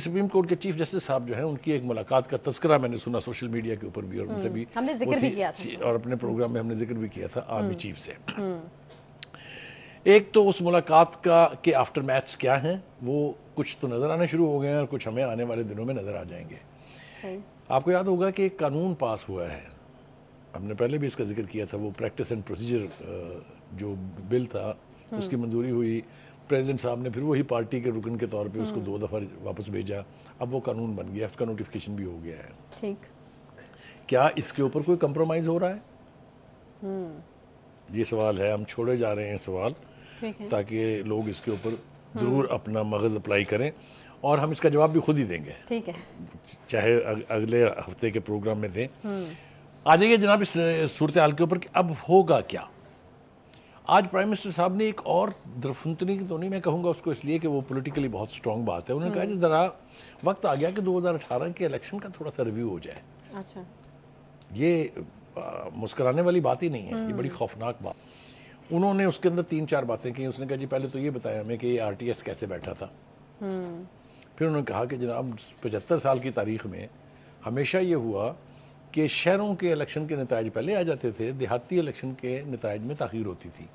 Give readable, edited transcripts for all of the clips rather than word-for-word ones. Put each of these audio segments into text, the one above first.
Supreme court کے chief justice صاحب جو ہیں ان کی ایک ملاقات کا تذکرہ میں نے سنا سوشل میڈیا کے اوپر بھی، اور ان سے بھی ہم نے ذکر بھی کیا تھا اور اپنے پروگرام میں ہم نے ذکر بھی کیا تھا آرمی چیف سے۔ ایک تو اس ملاقات کا کہ آفٹر میچز کیا ہیں وہ کچھ تو نظر آنے شروع ہو گئے ہیں اور کچھ ہمیں آنے والے دنوں میں نظر آ جائیں گے۔ آپ کو یاد ہوگا کہ ایک قانون پاس ہوا ہے، ہم نے پہلے بھی اس کا ذکر کیا تھا، وہ پریکٹس اینڈ پروسیجر جو بل تھا اس کی منظوری ہوئی، پریزیڈنٹ صاحب نے پھر وہی پارٹی کے رکن کے طور پہ اس کو 2 دفعہ واپس بھیجا، اب وہ قانون بن گیا، اس کا نوٹیفیکیشن بھی ہو گیا ہے۔ ٹھیک، کیا اس کے اوپر کوئی کمپرومائز ہو رہا ہے؟ یہ سوال ہے، ہم چھوڑے جا رہے ہیں سوال تاکہ لوگ اس کے اوپر ضرور اپنا مغز اپلائی کریں، اور ہم اس کا جواب بھی خود ہی دیں گے، ٹھیک ہے، چاہے اگلے ہفتے کے پروگرام میں دیں۔ آ جائیے جناب اس صورتحال کے اوپر کہ اب ہوگا کیا۔ آج پرائم منسٹر صاحب نے ایک اور درفنتنی تو نہیں میں کہوں گا اس کو، اس لیے کہ وہ پولیٹیکلی بہت سٹرونگ بات ہے، انہوں نے کہا جس ذرا وقت آ گیا کہ 2018 کے الیکشن کا تھوڑا سا ریویو ہو جائے۔ اچھا، یہ مسکرانے والی بات ہی نہیں ہے، یہ بڑی خوفناک بات۔ انہوں نے اس کے اندر 3-4 باتیں کی۔ اس نے کہا جی پہلے تو یہ بتایا ہمیں کہ یہ RTS کیسے بیٹھا تھا۔ پھر انہوں نے کہا کہ جناب 75 سال کی تاریخ میں ہمیشہ یہ ہوا کہ شہروں کے الیکشن کے نتائج پہلے آ جاتے تھے، دیہاتی الیکشن کے نتائج میں تاخیر ہوتی تھی۔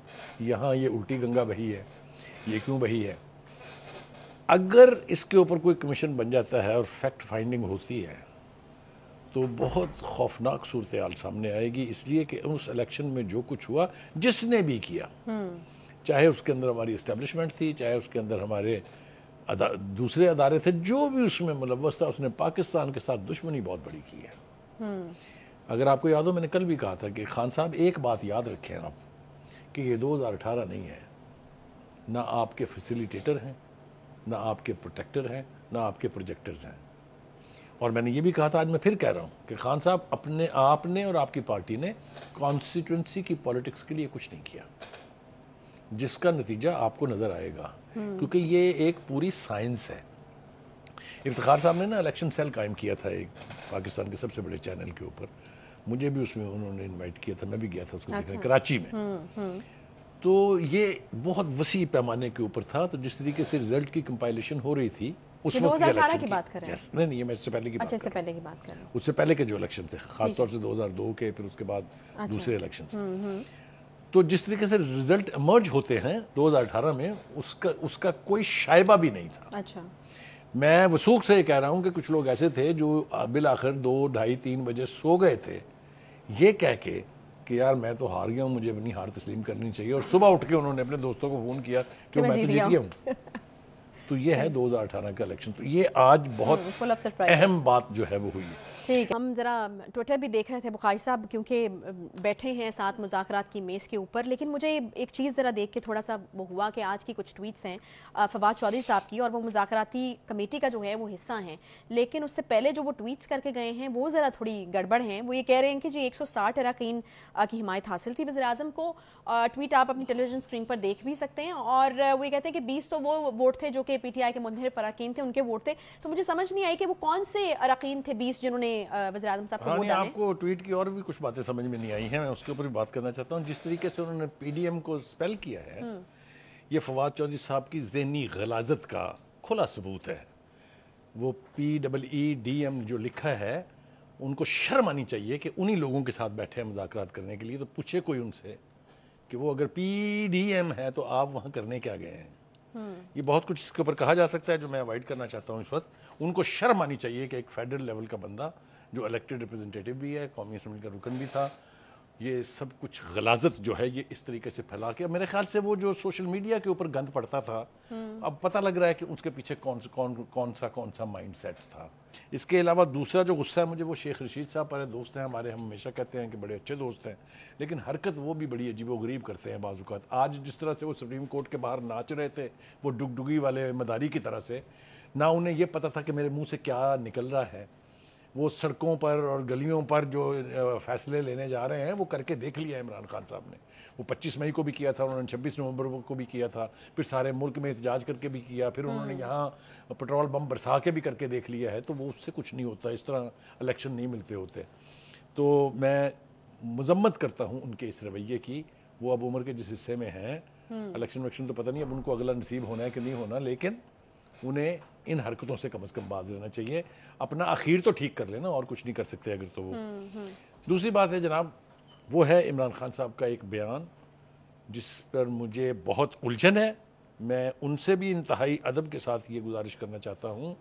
یہاں یہ الٹی گنگا بہی ہے، یہ کیوں بہی ہے؟ اگر اس کے اوپر کوئی کمیشن بن جاتا ہے اور فیکٹ فائنڈنگ ہوتی ہے تو بہت خوفناک صورتحال سامنے آئے گی، اس لیے کہ اس الیکشن میں جو کچھ ہوا، جس نے بھی کیا، چاہے اس کے اندر ہماری اسٹیبلشمنٹ تھی، چاہے اس کے اندر ہمارے دوسرے ادارے تھے، جو بھی اس میں ملوث تھا، اس نے پاکستان کے ساتھ دشمنی بہت بڑی کی ہے۔ اگر آپ کو یاد ہو، میں نے کل بھی کہا تھا کہ خان صاحب ایک بات یاد رکھیں آپ، کہ یہ 2018 نہیں ہے، نہ آپ کے فیسیلیٹیٹر ہیں، نہ آپ کے پروٹیکٹر ہیں، نہ آپ کے پروجیکٹرز ہیں۔ اور میں نے یہ بھی کہا تھا، آج میں پھر کہہ رہا ہوں کہ خان صاحب آپ نے اور آپ کی پارٹی نے کانسٹیٹوئنسی کی پالیٹکس کے لیے کچھ نہیں کیا، جس کا نتیجہ آپ کو نظر آئے گا، کیونکہ یہ ایک پوری سائنس ہے۔ افتخار صاحب نے نا الیکشن سیل قائم کیا تھا ایک پاکستان کے سب سے بڑے چینل کے اوپر، مجھے بھی اس میں انہوں نے انوائٹ کیا تھا، میں بھی گیا تھا اس کو دیکھنے، کراچی میں۔ تو یہ بہت وسیع پیمانے کے اوپر تھا، تو جس طریقے سے رزلٹ کی کمپائلیشن ہو رہی تھی اس وقت 2018 کی بات کر رہے ہیں؟ نہیں یہ میں اس سے پہلے کی بات کر رہا ہوں، اس سے پہلے کے جو الیکشن تھے، خاص طور سے 2002 کے، پھر اس کے بعد دوسرے الیکشنز۔ تو جس طریقے سے رزلٹ ایمرج ہوتے ہیں 2018 میں، اس کا کوئی شائبہ بھی نہیں تھا۔ اچھا، میں وثوق سے یہ کہہ رہا ہوں کہ کچھ لوگ ایسے تھے جو بالآخر 2, 2:30, 3 بجے سو گئے تھے، یہ کہہ کے کہ یار میں تو ہار گیا ہوں، مجھے اپنی ہار تسلیم کرنی چاہیے، اور صبح اٹھ کے انہوں نے اپنے دوستوں کو فون کیا کہ میں تو جیت گیا ہوں۔ تو یہ ہے 2018 کا الیکشن۔ تو یہ آج بہت اہم بات جو ہے وہ ہوئی ہے۔ ٹھیک، ہم ذرا ٹویٹر بھی دیکھ رہے تھے بخاری صاحب، کیونکہ بیٹھے ہیں ساتھ مذاکرات کی میز کے اوپر، لیکن مجھے ایک چیز ذرا دیکھ کے تھوڑا سا وہ ہوا کہ آج کی کچھ ٹویٹس ہیں فواد چودھری صاحب کی، اور وہ مذاکراتی کمیٹی کا جو ہے وہ حصہ ہیں، لیکن اس سے پہلے جو وہ ٹویٹس کر کے گئے ہیں وہ ذرا تھوڑی گڑبڑ ہیں۔ وہ یہ کہہ رہے ہیں کہ جی 160 اراکین کی حمایت حاصل تھی وزیر اعظم کو، ٹویٹ آپ اپنی ٹیلی ویژن اسکرین پر دیکھ بھی سکتے ہیں، اور وہ یہ کہتے ہیں کہ 20 تو وہ ووٹ تھے جو کہ PTI کے منحرف اراکین تھے، ان کے ووٹ تھے۔ تو مجھے سمجھ نہیں آئی کہ وہ کون سے اراکین تھے 20 جنہوں نے وزیر اعظم صاحب کو ووٹ ڈالے۔ آپ کو ٹویٹ کی اور بھی کچھ باتیں سمجھ میں نہیں آئی ہیں، میں اس کے اوپر بھی بات کرنا چاہتا ہوں۔ جس طریقے سے انہوں نے PDM کو سپیل کیا ہے، یہ فواد چودھری صاحب کی ذہنی غلاظت کا کھلا ثبوت ہے۔ وہ PEEDM جو لکھا ہے، ان کو شرم آنی چاہیے کہ انہی لوگوں کے ساتھ بیٹھے ہیں مذاکرات کرنے کے لیے۔ تو پوچھے کوئی ان سے کہ وہ اگر PDM ہے تو آپ وہاں کرنے کیا گئے ہیں؟ یہ بہت کچھ اس کے اوپر کہا جا سکتا ہے جو میں اوائڈ کرنا چاہتا ہوں اس وقت۔ ان کو شرم آنی چاہیے کہ ایک فیڈرل لیول کا بندہ جو الیکٹڈ ریپرزنٹیٹیو بھی ہے، قومی اسمبلی کا رکن بھی تھا، یہ سب کچھ غلاظت جو ہے یہ اس طریقے سے پھیلا کے، میرے خیال سے وہ جو سوشل میڈیا کے اوپر گند پڑتا تھا، اب پتہ لگ رہا ہے کہ اس کے پیچھے کون سا مائنڈ سیٹ تھا۔ اس کے علاوہ دوسرا جو غصہ ہے مجھے وہ شیخ رشید صاحب پر، دوست ہیں ہمارے، ہم ہمیشہ کہتے ہیں کہ بڑے اچھے دوست ہیں، لیکن حرکت وہ بھی بڑی عجیب و غریب کرتے ہیں بعض اوقات۔ آج جس طرح سے وہ سپریم کورٹ کے باہر ناچ رہے تھے، وہ ڈگڈگی والے مداری کی طرح سے، نہ انہیں یہ پتہ تھا کہ میرے منہ سے کیا نکل رہا ہے۔ وہ سڑکوں پر اور گلیوں پر جو فیصلے لینے جا رہے ہیں وہ کر کے دیکھ لیا عمران خان صاحب نے۔ وہ 25 مئی کو بھی کیا تھا، انہوں نے 26 نومبر کو بھی کیا تھا، پھر سارے ملک میں احتجاج کر کے بھی کیا، پھر انہوں نے یہاں پٹرول بم برسا کے بھی کر کے دیکھ لیا ہے۔ تو وہ اس سے کچھ نہیں ہوتا، اس طرح الیکشن نہیں ملتے ہوتے۔ تو میں مذمت کرتا ہوں ان کے اس رویے کی۔ وہ اب عمر کے جس حصے میں ہیں، الیکشن تو پتہ نہیں اب ان کو اگلا نصیب ہونا ہے کہ نہیں ہونا، لیکن انہیں ان حرکتوں سے کم از کم باز رہنا چاہیے. اپنا اخیر تو ٹھیک کر لینا, اور کچھ نہیں کر سکتے اگر تو وہ. دوسری بات ہے جناب, وہ ہے عمران خان صاحب کا ایک بیان جس پر مجھے بہت الجھن ہے. میں ان سے بھی انتہائی ادب کے ساتھ یہ گزارش کرنا چاہتا ہوں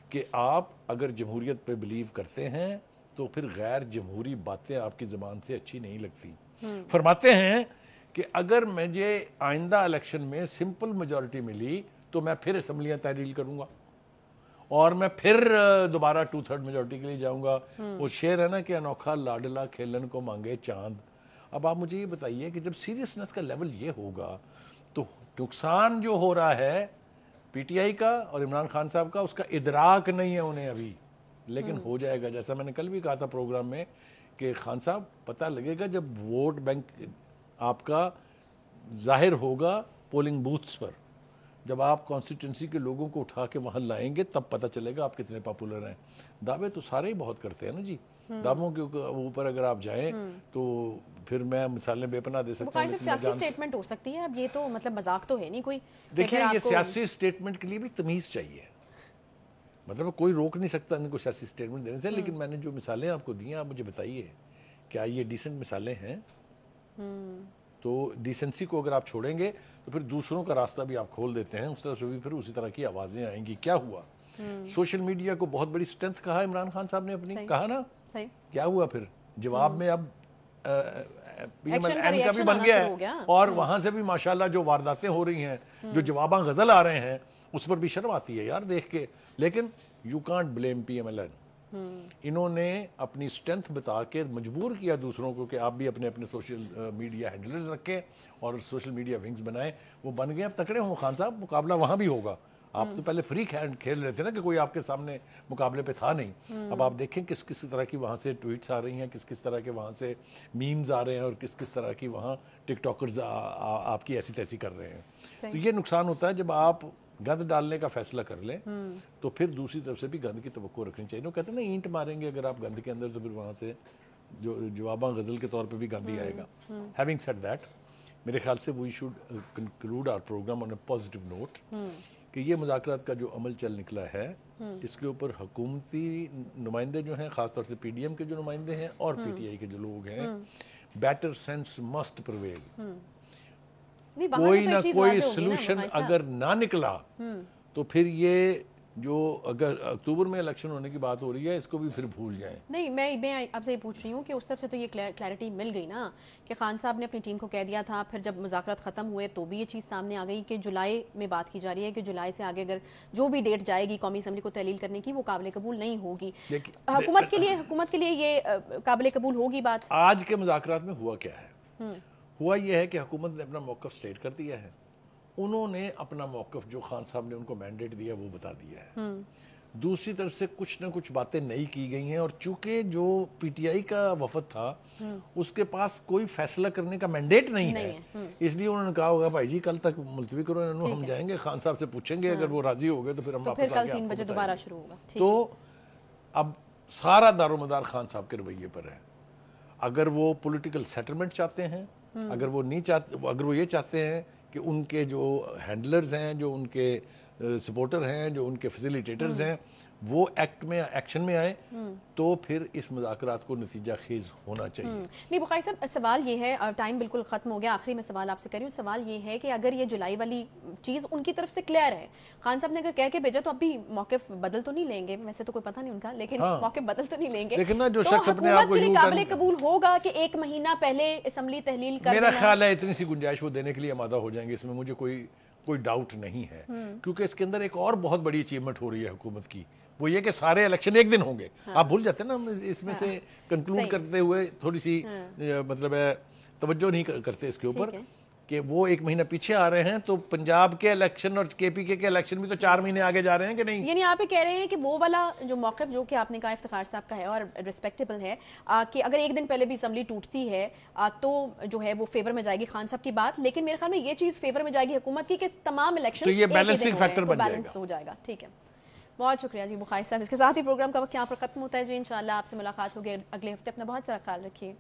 کہ آپ اگر جمہوریت پہ بلیو کرتے ہیں تو پھر غیر جمہوری باتیں آپ کی زبان سے اچھی نہیں لگتی. فرماتے ہیں کہ اگر مجھے آئندہ الیکشن میں سمپل میجورٹی ملی تو میں پھر اسمبلیاں تحلیل کروں گا اور میں پھر دوبارہ 2/3 میجورٹی کے لیے جاؤں گا. وہ شعر ہے نا کہ انوکھا لاڈلا کھیلن کو مانگے چاند. اب آپ مجھے یہ بتائیے کہ جب سیریسنس کا لیول یہ ہوگا تو نقصان جو ہو رہا ہے پی ٹی آئی کا اور عمران خان صاحب کا, اس کا ادراک نہیں ہے انہیں ابھی, لیکن ہو جائے گا. جیسا میں نے کل بھی کہا تھا پروگرام میں کہ خان صاحب پتہ لگے گا جب ووٹ بینک آپ کا ظاہر ہوگا پولنگ بوتھس پر, جب آپ کانسٹیٹوئنسی کے لوگوں کو اٹھا کے وہاں لائیں گے تب پتہ چلے گا آپ کتنے پاپولر ہیں. دعوے تو سارے ہی بہت کرتے ہیں نا جی, دعووں کے اوپر اگر آپ جائیں تو پھر میں مثالیں بے پناہ دے سکتا ہوں. سیاسی سٹیٹمنٹ ہو سکتی ہے, اب یہ تو مطلب مذاق تو ہے نہیں کوئی. دیکھیں یہ سیاسی سٹیٹمنٹ کے لیے بھی تمیز چاہیے, مطلب کوئی روک نہیں سکتا ان کو سیاسی سٹیٹمنٹ دینے سے. لیکن میں نے جو مثالیں آپ کو دی ہیں, آپ مجھے بتائیے کیا یہ ڈیسنٹ مثالیں ہیں؟ تو ڈیسنسی کو اگر آپ چھوڑیں گے تو پھر دوسروں کا راستہ بھی آپ کھول دیتے ہیں, اس طرح سے بھی پھر اسی طرح کی آوازیں آئیں گی. کیا ہوا؟ سوشل میڈیا کو بہت بڑی سٹرنتھ کہا عمران خان صاحب نے اپنی, کہا نا, کیا ہوا پھر جواب میں اب پی ایم ایل این کا بھی بن گیا ہے, اور وہاں سے بھی ماشاءاللہ جو وارداتیں ہو رہی ہیں, جو جواباں غزل آ رہے ہیں, اس پر بھی شرم آتی ہے یار دیکھ کے. لیکن you can't blame P M L N. انہوں نے اپنی سٹرنتھ بتا کے مجبور کیا دوسروں کو کہ آپ بھی اپنے اپنے سوشل میڈیا ہینڈلرز رکھیں اور سوشل میڈیا ونگز بنائیں. وہ بن گئے, اب تکڑے ہوں خان صاحب, مقابلہ وہاں بھی ہوگا. آپ تو پہلے فری کھیل رہے تھے نا کہ کوئی آپ کے سامنے مقابلے پہ تھا نہیں. اب آپ دیکھیں کس کس طرح کی وہاں سے ٹویٹس آ رہی ہیں, کس کس طرح کے وہاں سے میمز آ رہے ہیں, اور کس کس طرح کی وہاں ٹک ٹاکرز آپ کی ایسی تیسی کر رہے ہیں. تو یہ نقصان ہوتا ہے جب آپ گند ڈالنے کا فیصلہ کر لیں تو پھر دوسری طرف سے بھی گند کی توقع رکھنی چاہیے. وہ کہتے ہیں نا اینٹ ماریں گے اگر آپ گند کے اندر تو پھر وہاں سے جو جواباں غزل کے طور پہ بھی گند ہی آئے گا. ہیونگ سیڈ دیٹ, میرے خیال سے we should conclude our program on a positive note کہ یہ مذاکرات کا جو عمل چل نکلا ہے اس کے اوپر حکومتی نمائندے جو ہیں, خاص طور سے پی ڈی ایم کے جو نمائندے ہیں اور پی ٹی آئی کے جو لوگ ہیں, بیٹر سینس مسٹ پرویل. کوئی نہ کوئی سلوشن اگر نہ نکلا تو پھر یہ جو اگر اکتوبر میں الیکشن ہونے کی بات ہو رہی ہے اس کو بھی پھر بھول جائیں. نہیں, میں آپ سے یہ پوچھ رہی ہوں کہ اس طرف سے تو یہ کلیئرٹی مل گئی نا کہ خان صاحب نے اپنی ٹیم کو کہہ دیا تھا, پھر جب مذاکرات ختم ہوئے تو بھی یہ چیز سامنے آ گئی کہ جولائی میں بات کی جا رہی ہے کہ جولائی سے آگے اگر جو بھی ڈیٹ جائے گی قومی اسمبلی کو تحلیل کرنے کی وہ قابل قبول نہیں ہوگی. حکومت کے لیے یہ قابل قبول ہوگی بات؟ آج کے مذاکرات میں ہوا کیا ہے؟ ہوا یہ ہے کہ حکومت نے اپنا موقف سٹیٹ کر دیا ہے. انہوں نے اپنا موقف جو خان صاحب نے ان کو مینڈیٹ دیا وہ بتا دیا ہے. دوسری طرف سے کچھ نہ کچھ باتیں نئی کی گئی ہیں, اور چونکہ جو پی ٹی آئی کا وفد تھا اس کے پاس کوئی فیصلہ کرنے کا مینڈیٹ نہیں ہے, اس لیے انہوں نے کہا ہوگا بھائی جی کل تک ملتوی کرو, ہم جائیں گے خان صاحب سے پوچھیں گے, اگر وہ راضی ہو گئے تو پھر ہم واپس آ کے کل 3 بجے دوبارہ شروع ہوگا. تو اب سارا دار و مدار خان صاحب کے رویے پر ہے. اگر وہ پولیٹیکل سیٹلمنٹ چاہتے ہیں, اگر وہ نہیں چاہتے, اگر وہ یہ چاہتے ہیں کہ ان کے جو ہینڈلرز ہیں, جو ان کے سپورٹر ہیں, جو ان کے فیسیلیٹیٹرز ہیں, وہ ایکشن میں آئے تو پھر اس مذاکرات کو نتیجہ خیز ہونا چاہیے. نہیں بخاری صاحب, سوال یہ ہے, ٹائم بالکل ختم ہو گیا, آخری میں سوال آپ سے کر رہی ہوں. سوال یہ ہے کہ اگر یہ جولائی والی چیز ان کی طرف سے کلیئر ہے, خان صاحب نے اگر کہہ کے بھیجا تو اب بھی موقف بدل تو نہیں لیں گے, ویسے تو کوئی پتہ نہیں ان کا, لیکن موقف بدل تو نہیں لیں گے, لیکن جو شخص اپنے آپ کو قابل قبول ہوگا کہ 1 مہینہ پہلے اسمبلی تحلیل کر میرا خیال ہے اتنی سی گنجائش وہ دینے کے لیے آمادہ ہو جائیں گے, اس میں مجھے کوئی ڈاؤٹ نہیں ہے. کیونکہ اس کے اندر ایک اور بہت بڑی اچیومنٹ ہو رہی ہے حکومت کی, وہ یہ کہ سارے الیکشن ایک دن ہوں گے. آپ بھول جاتے ہیں نا, اس میں سے کنکلوڈ کرتے ہوئے تھوڑی سی مطلب ہے توجہ نہیں کرتے اس کے اوپر کہ وہ 1 مہینہ پیچھے آ رہے ہیں, تو پنجاب کے الیکشن اور کے پی کے الیکشن بھی تو 4 مہینے آگے جا رہے ہیں کہ نہیں. یعنی آپ یہ کہہ رہے ہیں کہ وہ والا جو موقف جو کہ آپ نے کہا افتخار صاحب کا ہے اور ریسپیکٹیبل ہے, کہ اگر 1 دن پہلے بھی اسمبلی ٹوٹتی ہے تو جو ہے وہ فیور میں جائے گی خان صاحب کی بات, لیکن میرے خیال میں یہ چیز فیور میں جائے گی حکومت کی کہ تمام الیکشن تو یہ بیلنسنگ فیکٹر بن جائے گا, ہو جائے گا. ٹھیک ہے, بہت شکریہ جی بخاری صاحب. اس کے ساتھ ہی پروگرام کا وقت یہاں پر ختم ہوتا ہے جی. انشاءاللہ آپ سے ملاقات ہوگی اگلے ہفتے. اپنا بہت سارا خیال رکھیے.